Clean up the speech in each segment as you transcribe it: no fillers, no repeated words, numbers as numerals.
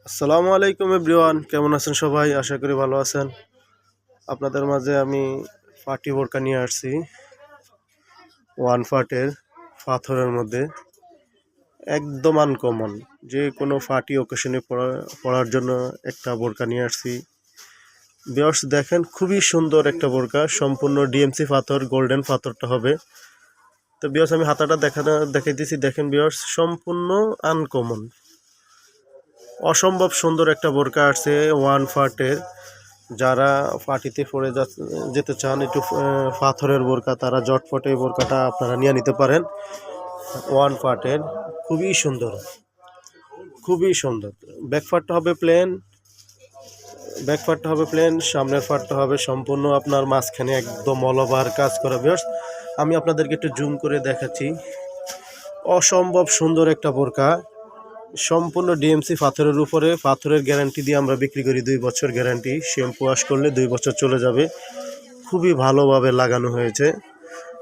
আসসালামু আলাইকুম এভরিওয়ান, কেমন আছেন সবাই? আশা করি ভালো আছেন। আপনাদের মাঝে আমি পার্টি বোরকা নিয়ে আসছি, ওয়ান পার্টের পাথরের মধ্যে একদম আনকমন। যে কোনো পার্টি ওকেশনে পরার জন্য একটা বোরকা নিয়ে আসছি। ভিউয়ার্স দেখেন, খুবই সুন্দর একটা বোরকা, সম্পূর্ণ ডিএমসি পাথর, গোল্ডেন পাথরটা হবে। তো ভিউয়ার্স আমি হাতাটা দেখাইতেছি, দেখেন ভিউয়ার্স, সম্পূর্ণ আনকমন, অসম্ভব সুন্দর একটা বোরকা আসছে ওয়ান পার্টের। যারা পার্টিতে পরে যেতে চান একটু পাথরের বোরকা, তারা জটপটে এই বোরকাটা আপনারা নিয়ে নিতে পারেন। ওয়ান পার্টের, খুবই সুন্দর, খুবই সুন্দর। ব্যাক পার্টটা হবে প্লেন, সামনের পার্টটা হবে সম্পূর্ণ আপনার মাঝখানে একদম অল ওভার কাজ করা। ভিউয়ার্স আমি আপনাদেরকে একটু জুম করে দেখাচ্ছি, অসম্ভব সুন্দর একটা বোরকা, সম্পূর্ণ ডিএমসি পাথরের উপরে। পাথরের গ্যারান্টি দিয়ে আমরা বিক্রি করি, 2 বছর গ্যারান্টি। শ্যাম্পু ওয়াশ করলে 2 বছর চলে যাবে। খুবই ভালোভাবে লাগানো হয়েছে।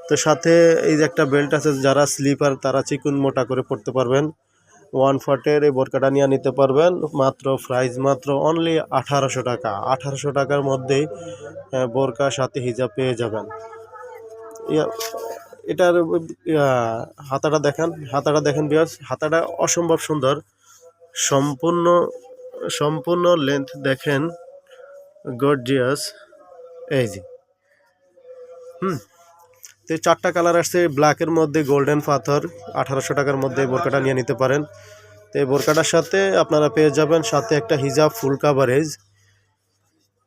তো সাথে এই যে একটা বেল্ট আছে, যারা স্লিপার তারা চিকুন মোটা করে পড়তে পারবেন। ওয়ান পার্টের এই বোরকাটা নিয়ে নিতে পারবেন। মাত্র প্রাইস মাত্র অনলি 1800 টাকা। 1800 টাকার মধ্যেই বোরকা সাথে হিজাব পেয়ে যাবেন। এটার হাতাটা দেখেন ভিউয়ার্স, হাতাটা অসম্ভব সুন্দর, সম্পূর্ণ সম্পূর্ণ লেন্থ দেখেন, গর্জিয়াস। এই যে তো 4টা কালার আসছে, ব্ল্যাকের মধ্যে গোল্ডেন পাথর। 1800 টাকার মধ্যে বোরকাটা নিয়ে নিতে পারেন। তো এই বোরকাটার সাথে আপনারা পেয়ে যাবেন সাথে একটা হিজাব ফুল কাভারেজ,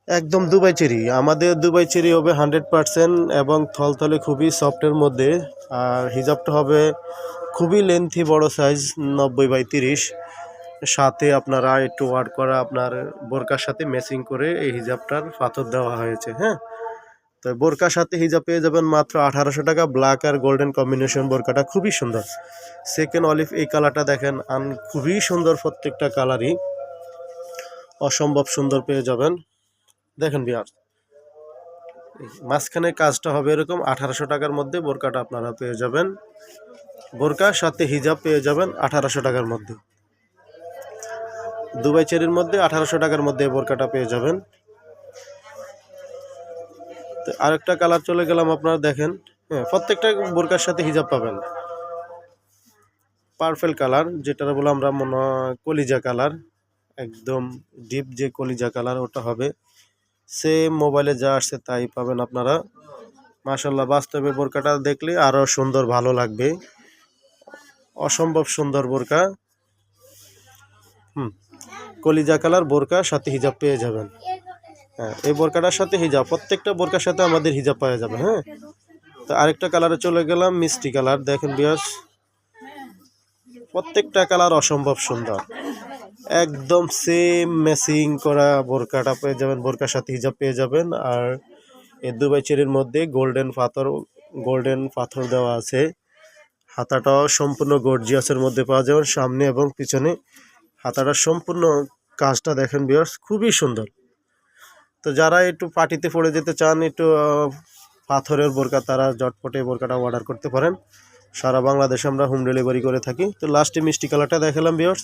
একদম দুবাই চেরি। আমাদের দুবাই চেরি হবে 100% এবং থলথলে খুবই সফটের মধ্যে। আর হিজাবটা হবে খুবই লেন্থি, বড় সাইজ, 90x30। সাথে আপনারা একটু ওয়ার্ক করা আপনার বোরকার সাথে ম্যাচিং করে এই হিজাবটার পাথর দেওয়া হয়েছে। হ্যাঁ, তো বোরকার সাথে হিজাব পেয়ে যাবেন মাত্র 1800 টাকা। ব্ল্যাক আর গোল্ডেন কম্বিনেশন, বোরকাটা খুবই সুন্দর। সেকেন্ড অলিভ এই কালারটা দেখেন, খুবই সুন্দর, প্রত্যেকটা কালারই অসম্ভব সুন্দর পেয়ে যাবেন। দেখেন ভিউয়ার্স, মাঝখানে কাজটা হবে এরকম। 1800 টাকার মধ্যে বোরকাটা আপনারা পেয়ে যাবেন। বোরকার সাথে হিজাব পেয়ে যাবেন 1800 টাকার মধ্যে। দুবাই চেরির মধ্যে 1800 টাকার মধ্যে বোরকাটা পেয়ে যাবেন। তো আরেকটা কালার চলে গেলাম, আপনারা দেখেন, হ্যাঁ, প্রত্যেকটা বোরকার সাথে হিজাব পাবেন। পার্পল কালার, যেটা বলে আমরা মনে কলিজা কালার, একদম ডিপ যে কলিজা কালার, ওটা হবে। সেম মোবাইলে যা আসছে তাই পাবেন আপনারা। মাশাআল্লাহ, বাস্তবে বোরকাটা দেখলে আরও সুন্দর, ভালো লাগবে। অসম্ভব সুন্দর বোরকা। কলিজা কালার বোরকা সাথে হিজাব পেয়ে যাবেন। হ্যাঁ, এই বোরকাটার সাথে হিজাব, প্রত্যেকটা বোরকার সাথে আমাদের হিজাব পাওয়া যাবে। হ্যাঁ, তো আরেকটা কালারে চলে গেলাম, মিষ্টি কালার। দেখেন ভিউয়ার্স, প্রত্যেকটা কালার অসম্ভব সুন্দর, একদম সেম ম্যাচিং করা বোরকাটা পেয়ে যাবেন। বোরকার সাথে হিজাব পেয়ে যাবেন। আর এই দুবাই চেরির মধ্যে গোল্ডেন পাথর দেওয়া আছে। হাতাটাও সম্পূর্ণ গর্জিয়াসের মধ্যে পাওয়া যাবে, সামনে এবং পিছনে। হাতাটার সম্পূর্ণ কাজটা দেখেন ভিউয়ার্স, খুবই সুন্দর। তো যারা একটু পার্টিতে পরে যেতে চান একটু পাথরের বোরকা, তারা জটপটে বোরকাটা অর্ডার করতে পারেন। সারা বাংলাদেশে আমরা হোম ডেলিভারি করে থাকি। তো লাস্টে মিষ্টি কালারটা দেখালাম ভিউয়ার্স,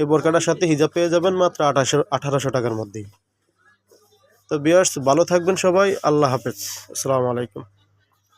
এই বোরকাটার সাথে হিজাব পেয়ে যাবেন মাত্র 1800 টাকার মধ্যেই। তো ভিউয়ার্স ভালো থাকবেন সবাই, আল্লাহ হাফেজ, আসসালামু আলাইকুম।